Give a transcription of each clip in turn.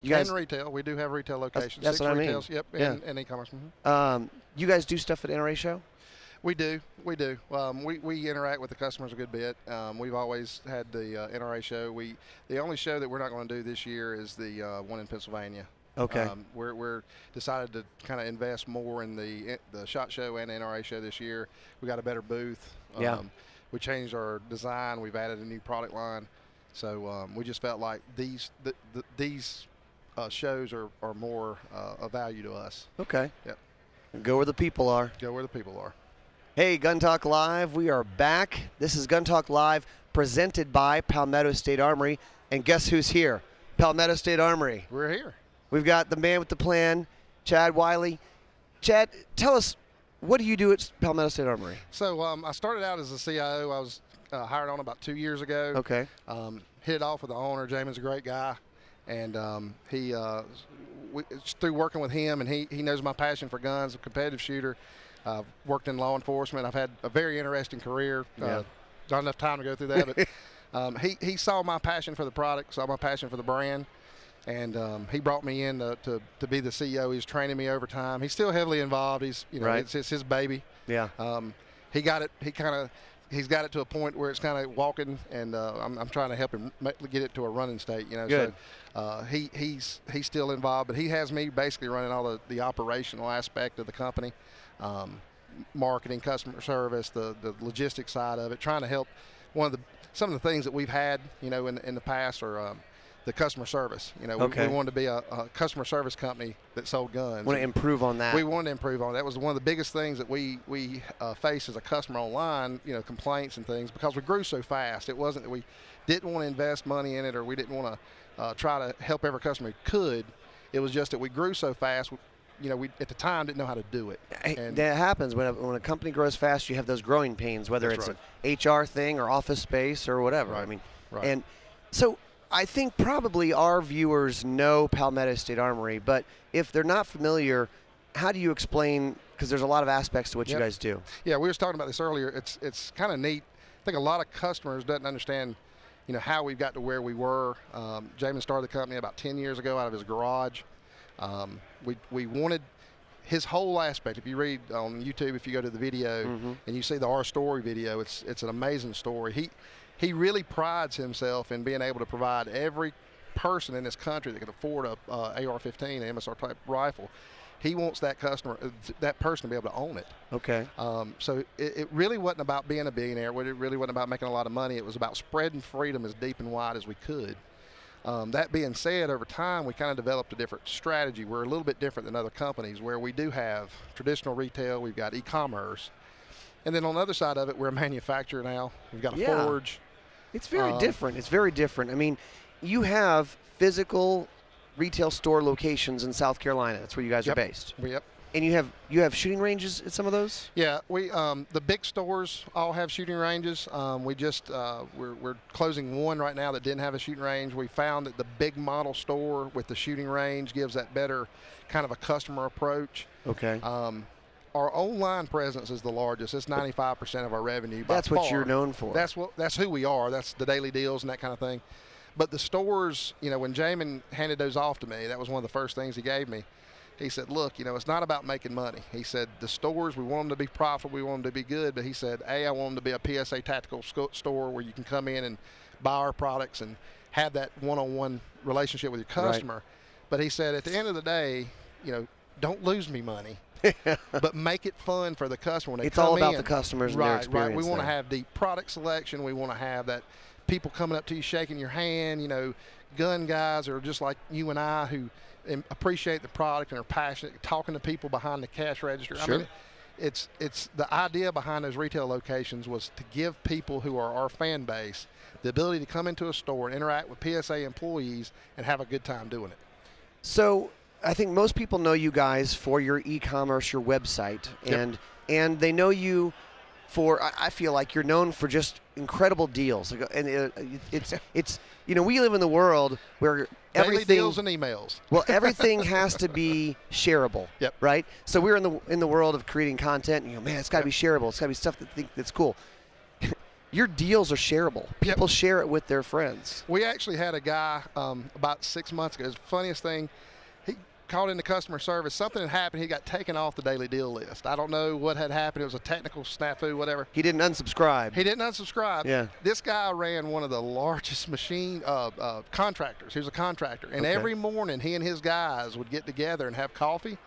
You guys, and retail. We do have retail locations. That's 6 what retails. I mean. Yep, and e-commerce. Mm-hmm. You guys do stuff at NRA show? We do. We interact with the customers a good bit. We've always had the NRA show. The only show that we're not going to do this year is the one in Pennsylvania. Okay. We're decided to kind of invest more in the SHOT Show and the NRA show this year. We got a better booth. Yeah. We changed our design. We've added a new product line. So we just felt like these shows are more of value to us. Okay. Yep. Go where the people are. Go where the people are. Hey, Gun Talk Live, we are back. This is Gun Talk Live, presented by Palmetto State Armory. And guess who's here? Palmetto State Armory. We're here. We've got the man with the plan, Chad Wylie. Chad, tell us, what do you do at Palmetto State Armory? So I started out as a CIO. I was hired on about 2 years ago. Okay. Hit it off with the owner. Jamin's a great guy. And through working with him, and he knows my passion for guns, a competitive shooter. Worked in law enforcement. I've had a very interesting career. Not enough time to go through that, but he saw my passion for the product, saw my passion for the brand, and he brought me in to be the CEO. He's training me over time. He's still heavily involved. He's it's his baby. Yeah. He got it. He's got it to a point where it's kind of walking, and I'm trying to help him get it to a running state. Good. So he's still involved, but he has me basically running all the operational aspect of the company. Marketing, customer service, the logistics side of it, trying to help. Some of the things that we've had, in the past are the customer service. We wanted to be a customer service company that sold guns. Want to improve on that. We wanted to improve on that. That was one of the biggest things that we face as a customer online, complaints and things, because we grew so fast. It wasn't that we didn't want to invest money in it, or we didn't want to try to help every customer we could. It was just that we grew so fast. We at the time didn't know how to do it. And that happens when a company grows fast. You have those growing pains, whether it's an HR thing or office space or whatever. Right. I mean, right. And so I think probably our viewers know Palmetto State Armory, but if they're not familiar, how do you explain? Because there's a lot of aspects to what you guys do. Yeah, we were talking about this earlier. It's kind of neat. I think a lot of customers doesn't understand, how we got to where we were. Jamin started the company about 10 years ago out of his garage. We wanted his whole aspect. If you read on YouTube, if you go to the video and you see the Our Story video, it's an amazing story. He really prides himself in being able to provide every person in this country that can afford a AR-15, an MSR type rifle. He wants that person to be able to own it. Okay. So it really wasn't about being a billionaire. It really wasn't about making a lot of money. It was about spreading freedom as deep and wide as we could. That being said, over time, we kind of developed a different strategy. We're a little bit different than other companies, where we do have traditional retail, we've got e-commerce, and then on the other side of it, we're a manufacturer now. We've got a forge. It's very different. It's very different. I mean, you have physical retail store locations in South Carolina. That's where you guys are based. Yep. And you have shooting ranges at some of those? Yeah, we the big stores all have shooting ranges. We just we're closing one right now that didn't have a shooting range. We found that the big model store with the shooting range gives that better kind of a customer approach. Okay. Our online presence is the largest. It's 95% of our revenue. That's what you're known for. That's who we are. That's the daily deals and that kind of thing. But the stores, when Jamin handed those off to me, that was one of the first things he gave me. He said, look, it's not about making money. He said, the stores, we want them to be profitable, we want them to be good, but he said, I want them to be a PSA tactical store where you can come in and buy our products and have that one-on-one relationship with your customer. Right. But he said, at the end of the day, don't lose me money, but make it fun for the customer when they come in. It's all about the customers and their experience. Right. We want to have deep product selection. We want to have that people coming up to you, shaking your hand, gun guys are just like you and I who appreciate the product and are passionate, talking to people behind the cash register. Sure. I mean, it's the idea behind those retail locations was to give people who are our fan base the ability to come into a store and interact with PSA employees and have a good time doing it. So I think most people know you guys for your e-commerce, your website, and they know you for, I feel like you're known for just incredible deals. And it's we live in the world where everything, daily deals and emails. Well, everything has to be shareable. Yep. Right. So we're in the world of creating content. And man, it's got to be shareable. It's got to be stuff that's cool. your deals are shareable. People share it with their friends. We actually had a guy about 6 months ago. It was the funniest thing. He called into customer service. Something had happened. He got taken off the daily deal list. I don't know what had happened. It was a technical snafu, whatever. He didn't unsubscribe. He didn't unsubscribe. Yeah. This guy ran one of the largest machine contractors. He was a contractor. And every morning he and his guys would get together and have coffee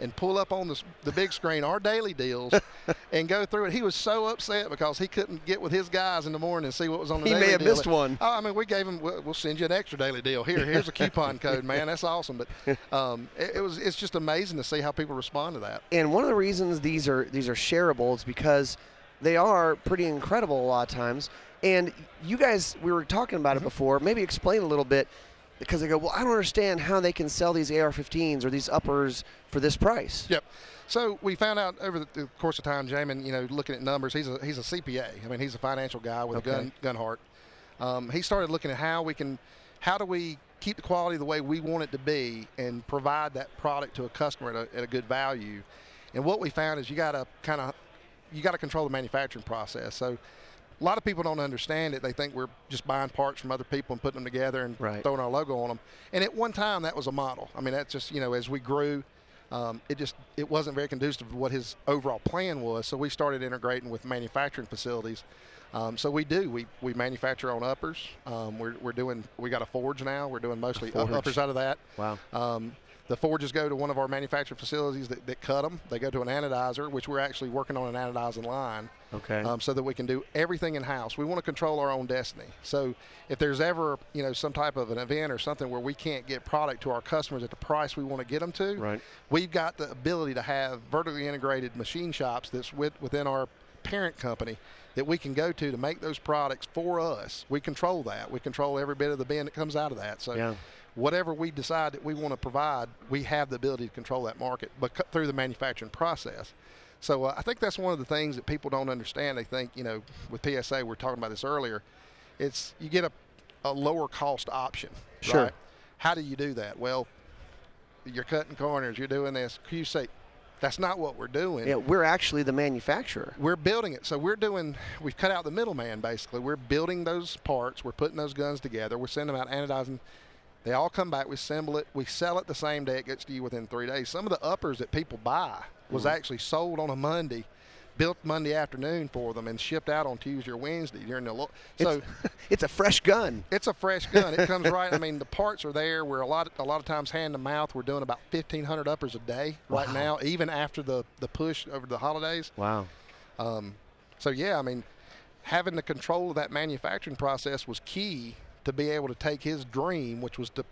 and pull up on the big screen our daily deals and go through it. He was so upset because he couldn't get with his guys in the morning and see what was on the daily deal. He may have missed one. Oh, I mean, we gave him, we'll send you an extra daily deal. Here's a coupon code, man. That's awesome. But it's just amazing to see how people respond to that. And one of the reasons these are shareable is because they are pretty incredible a lot of times. And you guys, we were talking about it before. Maybe explain a little bit. Because they go, well, I don't understand how they can sell these AR-15s or these uppers for this price. Yep. So we found out over the course of time, Jamin, looking at numbers, he's a CPA. I mean, he's a financial guy with a gun heart. He started looking at how do we keep the quality the way we want it to be and provide that product to a customer at a good value. And what we found is you got to control the manufacturing process. So a lot of people don't understand it. They think we're just buying parts from other people and putting them together and throwing our logo on them. And at one time, that was a model. I mean, that's just, as we grew, it wasn't very conducive to what his overall plan was. So we started integrating with manufacturing facilities. So we manufacture on uppers. We got a forge now. We're doing mostly uppers out of that. Wow. The forges go to one of our manufacturing facilities that cut them. They go to an anodizer, which we're actually working on an anodizing line. Okay. So that we can do everything in-house. We want to control our own destiny. So if there's ever, some type of an event or something where we can't get product to our customers at the price we want to get them to, we've got the ability to have vertically integrated machine shops that's within our parent company that we can go to make those products for us. We control that. We control every bit of the bin that comes out of that. So whatever we decide that we want to provide, we have the ability to control that market, but through the manufacturing process. So I think that's one of the things that people don't understand. They think, with PSA, we were talking about this earlier, you get a lower cost option. Sure. Right? How do you do that? Well, you're cutting corners, you're doing this. QC. That's not what we're doing. Yeah, we're actually the manufacturer. We're building it. So we've cut out the middleman, basically. We're building those parts. We're putting those guns together. We're sending them out, anodizing. They all come back. We assemble it. We sell it the same day. It gets to you within 3 days. Some of the uppers that people buy was actually sold on a Monday, built Monday afternoon for them, and shipped out on Tuesday or Wednesday during the so it's a fresh gun. It's a fresh gun. It comes right. I mean, the parts are there. We're a lot of times hand to mouth. We're doing about 1,500 uppers a day right now, even after the push over the holidays. Wow. So yeah, I mean, having the control of that manufacturing process was key to be able to take his dream, which was to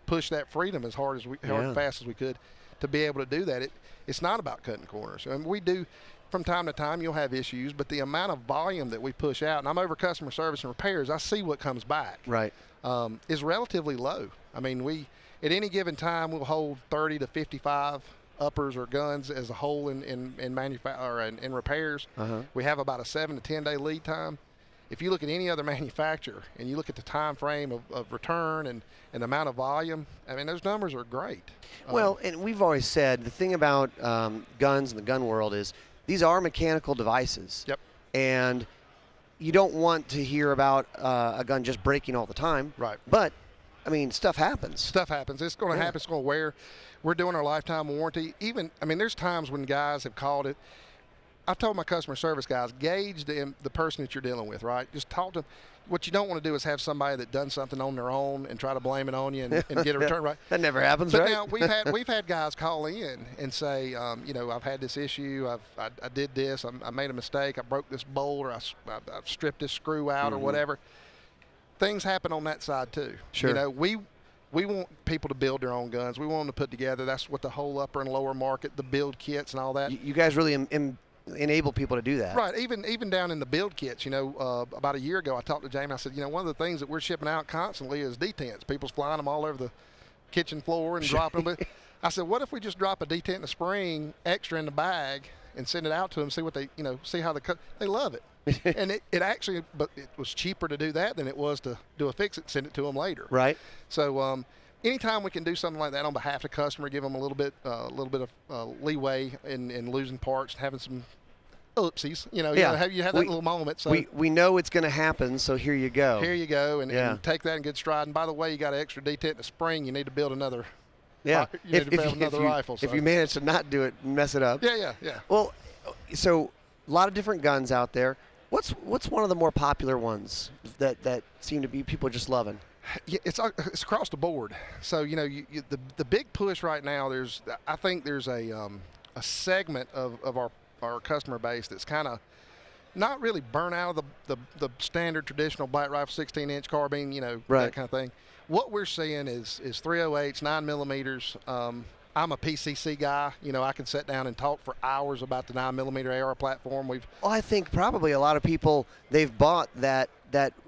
push that freedom as hard and fast as we could, to be able to do that. It's not about cutting corners. I mean, we do, from time to time, you'll have issues, but the amount of volume that we push out, and I'm over customer service and repairs, I see what comes back. Right. Is relatively low. I mean, at any given time, we'll hold 30 to 55 uppers or guns as a whole in repairs. We have about a 7 to 10 day lead time. If you look at any other manufacturer and you look at the time frame of return and the amount of volume, I mean, those numbers are great. Well, and we've always said the thing about guns in the gun world is these are mechanical devices. Yep. And you don't want to hear about a gun just breaking all the time. Right. But, I mean, stuff happens. Stuff happens. It's going to happen. It's going to wear. We're doing our lifetime warranty. There's times when guys have called it. I've told my customer service guys, gauge the person that you're dealing with, right? Just talk to them. What you don't want to do is have somebody that done something on their own and try to blame it on you and get a return, right? That never happens, but right? Now we've had guys call in and say, I've had this issue. I did this. I made a mistake. I broke this bolt, or I stripped this screw out, or whatever. Things happen on that side too. Sure. We want people to build their own guns. We want them to put together. That's what the whole upper and lower market, the build kits and all that. You guys really enable people to do that. Right. Even down in the build kits, about a year ago, I talked to Jamie. I said, one of the things that we're shipping out constantly is detents. People's flying them all over the kitchen floor and dropping them. I said, what if we just drop a detent and a spring extra in the bag and send it out to them, see what see how they love it. And but it was cheaper to do that than it was to do a fix it and send it to them later. Right. So anytime we can do something like that on behalf of the customer, give them a little bit of leeway in losing parts, having some oopsies. You Yeah. know, you have that little moment. So we know it's going to happen, so here you go. Here you go, and take that in good stride. And by the way, you got an extra detent in the spring. You need to build another. Yeah. You need to build another rifle. So. If you manage to not do it, mess it up. Yeah. Well, so a lot of different guns out there. What's one of the more popular ones that seem to be people just loving? Yeah, it's across the board. So you know, the big push right now. I think there's a segment of our customer base that's kind of not really burnt out of the standard traditional black rifle 16-inch carbine. You know, that kind of thing. What we're seeing is 308s, 9mm. I'm a PCC guy. You know, I can sit down and talk for hours about the 9mm AR platform. Well, I think probably a lot of people, they've bought that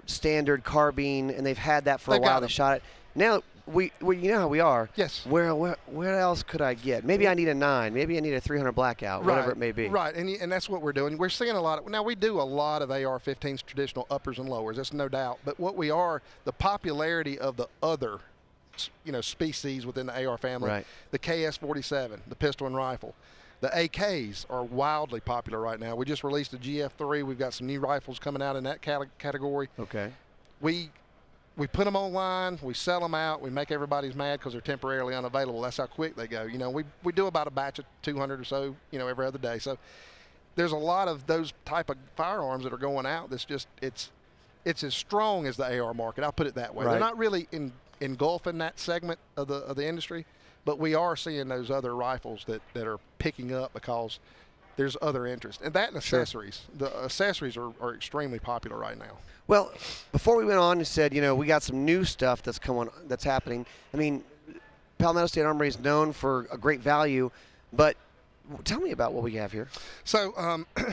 standard carbine and they've had that for a while. They shot it. Now we you know how we are. Yes. Where else could I get? Maybe I need a 9. Maybe I need a 300 blackout. Whatever it may be. Right, and that's what we're doing. We're seeing a lot of. Now we do a lot of AR-15s, traditional uppers and lowers. That's no doubt. But what we are, the popularity of the other, you know, species within the AR family. Right. The KS-47, the pistol and rifle. The AKs are wildly popular right now. We just released a GF3. We've got some new rifles coming out in that category. Okay. We put them online, we sell them out, we make everybody's mad because they're temporarily unavailable. That's how quick they go. You know, we do about a batch of 200 or so, you know, every other day. So there's a lot of those type of firearms that are going out. That's just it's as strong as the AR market. I'll put it that way. They're not really engulfing that segment of the industry, but we are seeing those other rifles that are picking up because there's other interest. And that and accessories. Sure. The accessories are extremely popular right now. Well, before we went on, you said, you know, we got some new stuff that's happening. I mean, Palmetto State Armory is known for a great value, but tell me about what we have here. So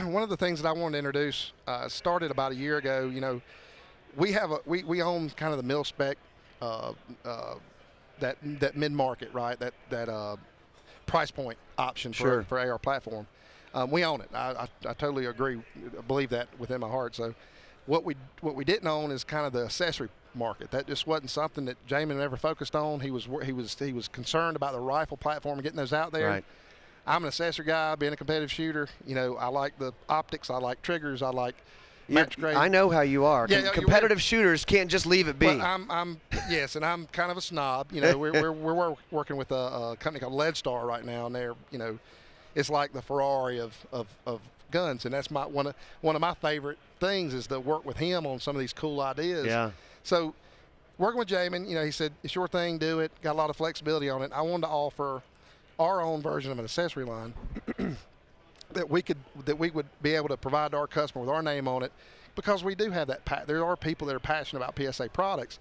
one of the things that I wanted to introduce started about a year ago. You know, we own kind of the mil spec, that mid-market, right? That price point option for AR platform. We own it. I totally agree. I believe that within my heart. So what we didn't own is kind of the accessory market. That just wasn't something that Jamin ever focused on. He was concerned about the rifle platform and getting those out there. Right. I'm an accessory guy, being a competitive shooter. You know, I like the optics. I like triggers. I like match grade. I know how you are. Yeah, competitive shooters can't just leave it be. Well, yes, and I'm kind of a snob. You know, we're working with a company called Lead Star right now, and they're, you know, it's like the Ferrari of guns, and that's one of my favorite things is to work with him on some of these cool ideas. Yeah. So working with Jamin, you know, he said it's your thing, do it. Got a lot of flexibility on it. I wanted to offer our own version of an accessory line that we would be able to provide to our customer with our name on it, because we do have that. There are people that are passionate about PSA products.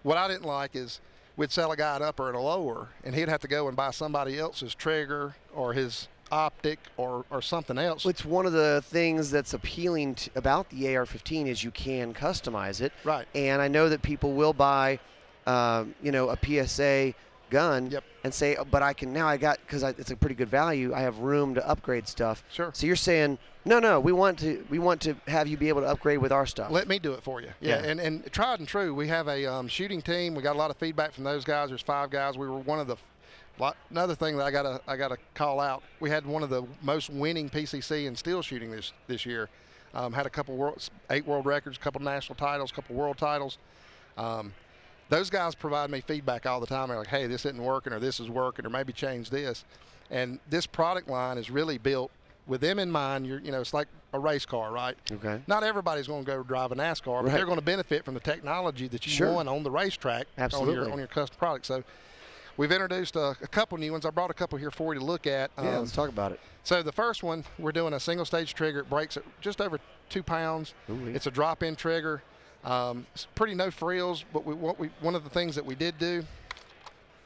What I didn't like is we'd sell a guy an upper and a lower, and he'd have to go and buy somebody else's trigger or his optic or something else. It's one of the things that's appealing about the AR-15 is you can customize it. Right. And I know that people will buy, you know, a PSA gun and say, oh, but because it's a pretty good value, I have room to upgrade stuff. Sure. So you're saying, no, we want to have you be able to upgrade with our stuff. Let me do it for you. Yeah. And tried and true, we have a shooting team. We got a lot of feedback from those guys. There's 5 guys. We were one of the. Another thing that I gotta call out, we had one of the most winning PCC in steel shooting this year. Had a couple 8 world records, a couple national titles, a couple world titles. Those guys provide me feedback all the time. They're like, hey, this isn't working, or this is working, or maybe change this. And this product line is really built with them in mind. You know, it's like a race car, right? Okay. Not everybody's going to go drive a NASCAR, but they're going to benefit from the technology that you want on the racetrack. Absolutely. on your custom product. So we've introduced a couple new ones. I brought a couple here for you to look at. Yeah, let's talk about it. So the first one, we're doing a single stage trigger. It breaks at just over 2 pounds. Ooh, it's a drop-in trigger. It's pretty no frills, but one of the things that we did do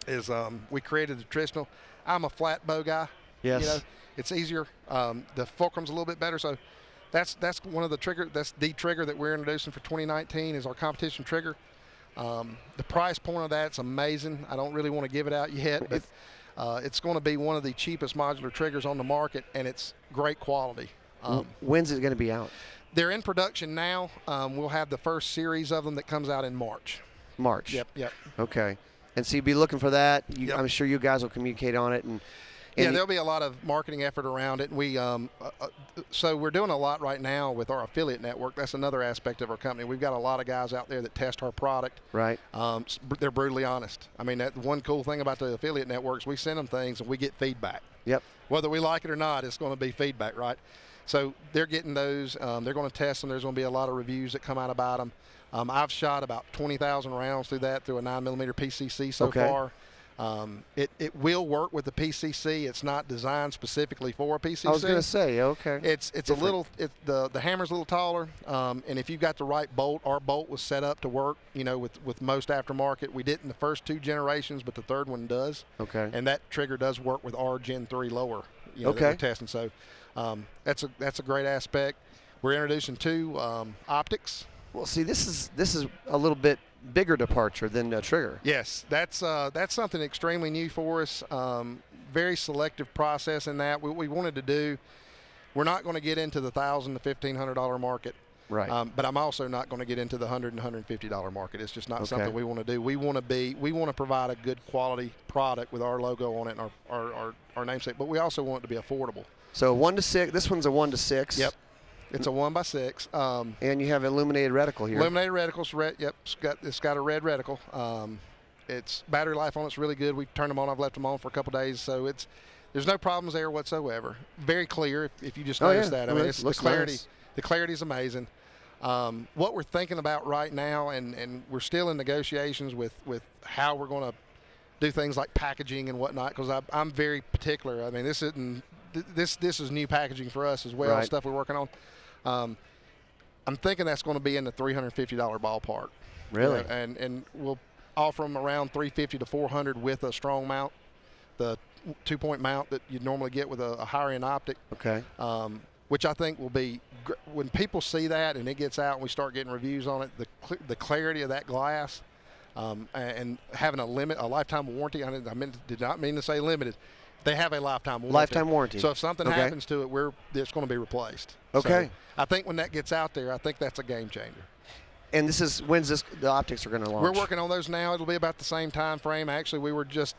is we created the traditional. I'm a flat bow guy. Yes. You know, it's easier. The fulcrum's a little bit better. So that's one of the trigger. That's the trigger that we're introducing for 2019 is our competition trigger. The price point of that's amazing. I don't really want to give it out yet, but it's going to be one of the cheapest modular triggers on the market, and it's great quality. When's it going to be out? They're in production now. We'll have the first series of them that comes out in March. March. Yep. Okay. And so you'll be looking for that. I'm sure you guys will communicate on it. And Yeah, there'll be a lot of marketing effort around it. We so we're doing a lot right now with our affiliate network. That's another aspect of our company. We've got a lot of guys out there that test our product. Right. They're brutally honest. I mean, that one cool thing about the affiliate networks, we send them things and we get feedback. Yep. Whether we like it or not, it's going to be feedback, right? So they're getting those. They're going to test them. There's going to be a lot of reviews that come out about them. I've shot about 20,000 rounds through a 9mm PCC so far. It will work with the PCC. It's not designed specifically for a PCC. I was going to say, okay. It's a little. The hammer's a little taller, and if you've got the right bolt, our bolt was set up to work. You know, with most aftermarket, we didn't the first 2 generations, but the third one does. Okay. And that trigger does work with our Gen 3 lower. You know, that we're testing. So that's a great aspect. We're introducing 2 optics. Well, see, this is a little bit bigger departure than a trigger. Yes, that's something extremely new for us. Very selective process in that. What we wanted to do, we're not going to get into the $1,000 to $1,500 market. Right. But I'm also not going to get into the $100 and $150 market. It's just not something we want to do. We want to provide a good quality product with our logo on it and our namesake. But we also want it to be affordable. So 1 to 6. This one's a 1 to 6. Yep. It's a 1x6. And you have illuminated reticle here. Illuminated reticles. Yep. It's got a red reticle. Its battery life on it's really good. We've turned them on. I've left them on for a couple days, so there's no problems there whatsoever. Very clear. If you just notice that. I mean, it's the clarity. Nice. The clarity is amazing. What we're thinking about right now, and we're still in negotiations with how we're going to do things like packaging and whatnot, because I'm very particular. I mean, this is new packaging for us as well. Right. Stuff we're working on. I'm thinking that's going to be in the $350 ballpark. Really? And we'll offer them around $350 to $400 with a strong mount, the 2-point mount that you'd normally get with a higher end optic. Okay. Which I think will be, when people see that and it gets out and we start getting reviews on it, the clarity of that glass, and having a lifetime warranty. Did not mean to say limited. They have a lifetime warranty. Lifetime warranty. So if something happens to it, it's going to be replaced. Okay. So I think when that gets out there, I think that's a game changer. And when's the optics are going to launch? We're working on those now. It'll be about the same time frame. Actually, we were just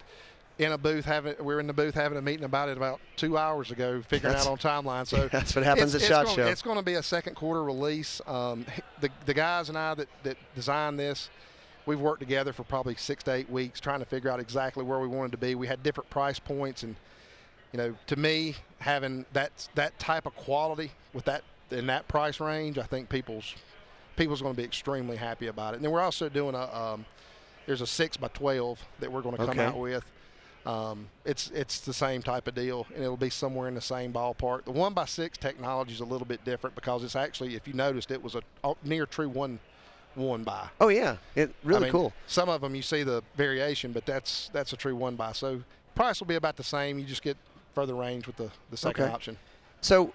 in a booth we're in the booth having a meeting about it about 2 hours ago, figuring out on timeline. So that's what happens at SHOT Show. It's going to be a second quarter release. The guys and I that designed this, we've worked together for probably 6 to 8 weeks trying to figure out exactly where we wanted to be. We had different price points, and to me, having that type of quality with that in that price range, I think people's going to be extremely happy about it. And then we're also doing there's a 6x12 that we're going to come out with. It's the same type of deal, and it'll be somewhere in the same ballpark. The 1x6 technology is a little bit different because it's actually, if you noticed, it was a near true one by. Oh yeah, really cool. Some of them you see the variation, but that's a true 1x. So price will be about the same. You just get further range with the second option. So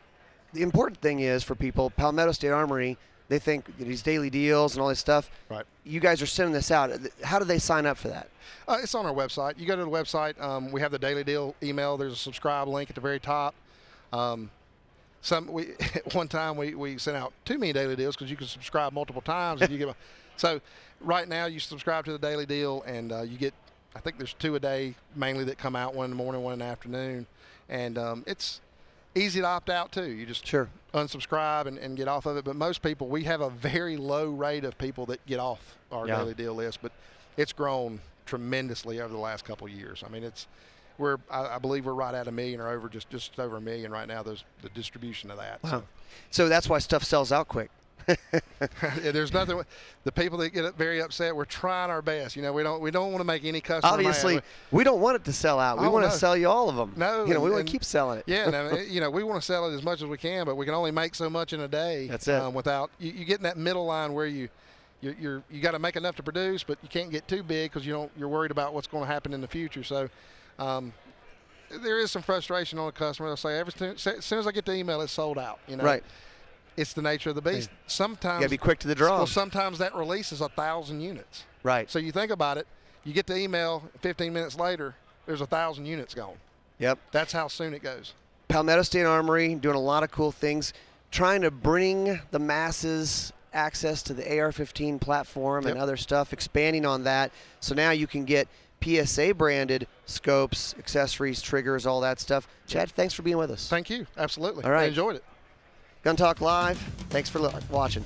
the important thing is for people, Palmetto State Armory, they think these daily deals and all this stuff. Right. You guys are sending this out. How do they sign up for that? It's on our website. You go to the website. We have the daily deal email. There's a subscribe link at the very top. One time we sent out too many daily deals because you can subscribe multiple times. And you get so right now you subscribe to the daily deal, and you get, I think there's 2 a day mainly that come out, 1 in the morning, 1 in the afternoon. And it's easy to opt out too. You just unsubscribe and get off of it. But most people, we have a very low rate of people that get off our daily deal list, but it's grown tremendously over the last couple of years. I mean, I believe we're right at 1 million or over, just over 1 million right now. There's the distribution of that. Wow. So that's why stuff sells out quick. There's nothing. The people that get very upset, we're trying our best. We don't want to make any customer obviously mad. We don't want it to sell out. We want to sell you all of them. No, we want to keep selling it. Yeah, we want to sell it as much as we can, but we can only make so much in a day. That's it. Without you get in that middle line where you got to make enough to produce, but you can't get too big because you're worried about what's going to happen in the future. So there is some frustration on the customer. They'll say as soon as I get the email, it's sold out. Right. It's the nature of the beast. Sometimes you got to be quick to the draw. Well, sometimes that release is 1,000 units. Right. So you think about it. You get the email, 15 minutes later, there's 1,000 units gone. Yep. That's how soon it goes. Palmetto State Armory doing a lot of cool things, trying to bring the masses access to the AR-15 platform and other stuff, expanding on that. So now you can get PSA branded scopes, accessories, triggers, all that stuff. Chad, thanks for being with us. Thank you. Absolutely. All right. I enjoyed it. Gun Talk Live. Thanks for watching.